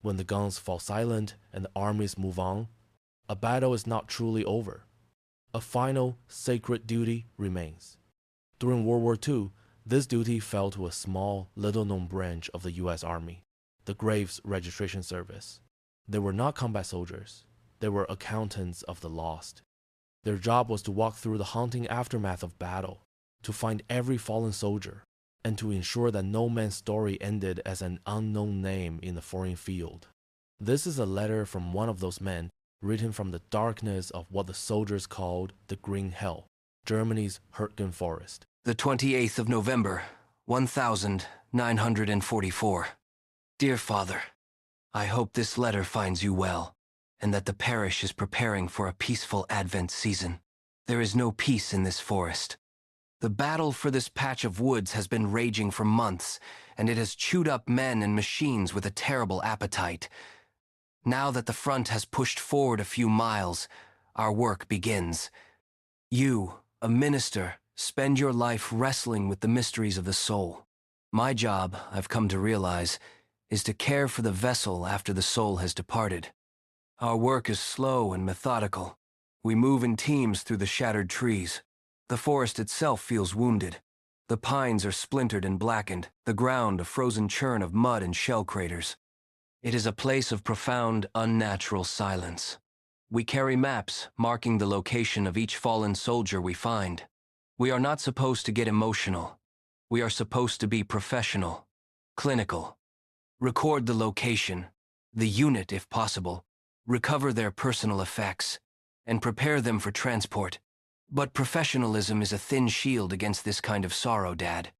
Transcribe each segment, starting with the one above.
When the guns fall silent and the armies move on, a battle is not truly over. A final, sacred duty remains. During World War II, this duty fell to a small, little-known branch of the U.S. Army, the Graves Registration Service. They were not combat soldiers. They were accountants of the lost. Their job was to walk through the haunting aftermath of battle, to find every fallen soldier, and to ensure that no man's story ended as an unknown name in a foreign field. This is a letter from one of those men, written from the darkness of what the soldiers called the Green Hell, Germany's Hürtgen Forest. The 28th of November, 1944. Dear Father, I hope this letter finds you well, and that the parish is preparing for a peaceful Advent season. There is no peace in this forest. The battle for this patch of woods has been raging for months, and it has chewed up men and machines with a terrible appetite. Now that the front has pushed forward a few miles, our work begins. You, a minister, spend your life wrestling with the mysteries of the soul. My job, I've come to realize, is to care for the vessel after the soul has departed. Our work is slow and methodical. We move in teams through the shattered trees. The forest itself feels wounded. The pines are splintered and blackened, the ground a frozen churn of mud and shell craters. It is a place of profound, unnatural silence. We carry maps marking the location of each fallen soldier we find. We are not supposed to get emotional. We are supposed to be professional, clinical. Record the location, the unit if possible, recover their personal effects, and prepare them for transport. But professionalism is a thin shield against this kind of sorrow, Dad.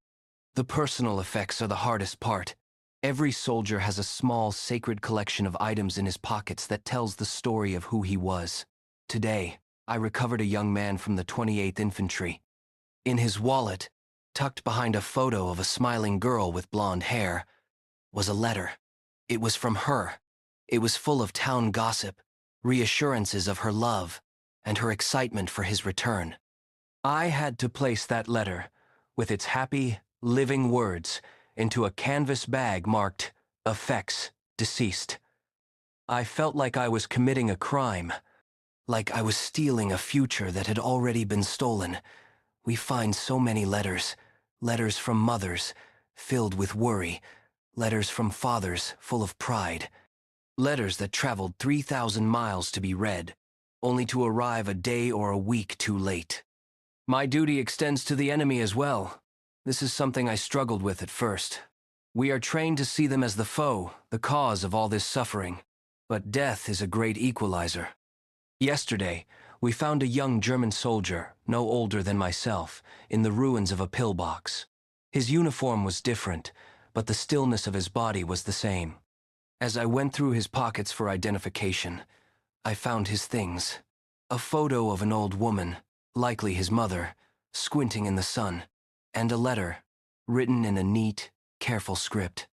The personal effects are the hardest part. Every soldier has a small, sacred collection of items in his pockets that tells the story of who he was. Today, I recovered a young man from the 28th Infantry. In his wallet, tucked behind a photo of a smiling girl with blonde hair, was a letter. It was from her. It was full of town gossip, reassurances of her love, and her excitement for his return. I had to place that letter, with its happy, living words, into a canvas bag marked, "Effects, Deceased." I felt like I was committing a crime, like I was stealing a future that had already been stolen. We find so many letters, letters from mothers, filled with worry, letters from fathers, full of pride, letters that traveled 3,000 miles to be read, only to arrive a day or a week too late. My duty extends to the enemy as well. This is something I struggled with at first. We are trained to see them as the foe, the cause of all this suffering. But death is a great equalizer. Yesterday, we found a young German soldier, no older than myself, in the ruins of a pillbox. His uniform was different, but the stillness of his body was the same. As I went through his pockets for identification, I found his things. A photo of an old woman, likely his mother, squinting in the sun, and a letter, written in a neat, careful script.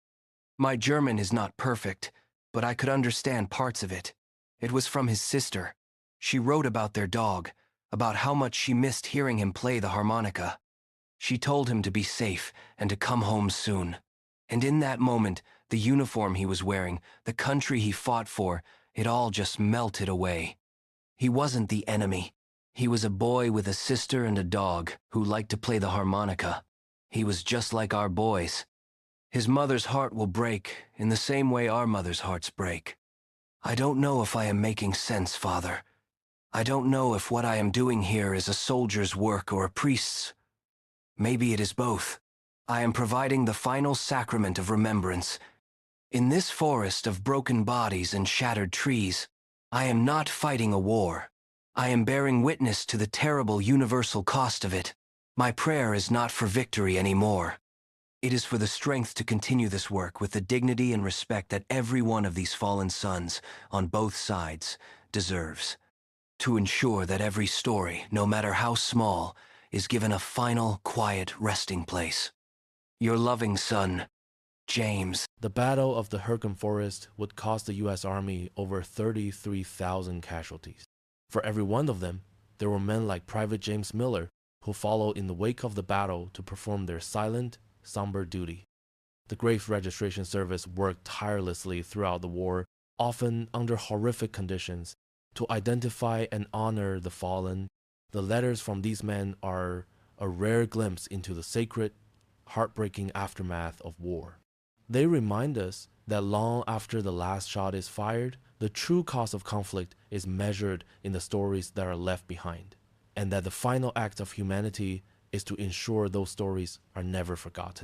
My German is not perfect, but I could understand parts of it. It was from his sister. She wrote about their dog, about how much she missed hearing him play the harmonica. She told him to be safe and to come home soon. And in that moment, the uniform he was wearing, the country he fought for, it all just melted away. He wasn't the enemy. He was a boy with a sister and a dog who liked to play the harmonica. He was just like our boys. His mother's heart will break in the same way our mother's hearts break. I don't know if I am making sense, Father. I don't know if what I am doing here is a soldier's work or a priest's. Maybe it is both. I am providing the final sacrament of remembrance. In this forest of broken bodies and shattered trees, I am not fighting a war. I am bearing witness to the terrible universal cost of it. My prayer is not for victory anymore. It is for the strength to continue this work with the dignity and respect that every one of these fallen sons, on both sides, deserves. To ensure that every story, no matter how small, is given a final, quiet resting place. Your loving son, James. The Battle of the Hürtgen Forest would cost the U.S. Army over 33,000 casualties. For every one of them, there were men like Private James Miller who followed in the wake of the battle to perform their silent, somber duty. The Grave Registration Service worked tirelessly throughout the war, often under horrific conditions, to identify and honor the fallen. The letters from these men are a rare glimpse into the sacred, heartbreaking aftermath of war. They remind us that long after the last shot is fired, the true cause of conflict is measured in the stories that are left behind, and that the final act of humanity is to ensure those stories are never forgotten.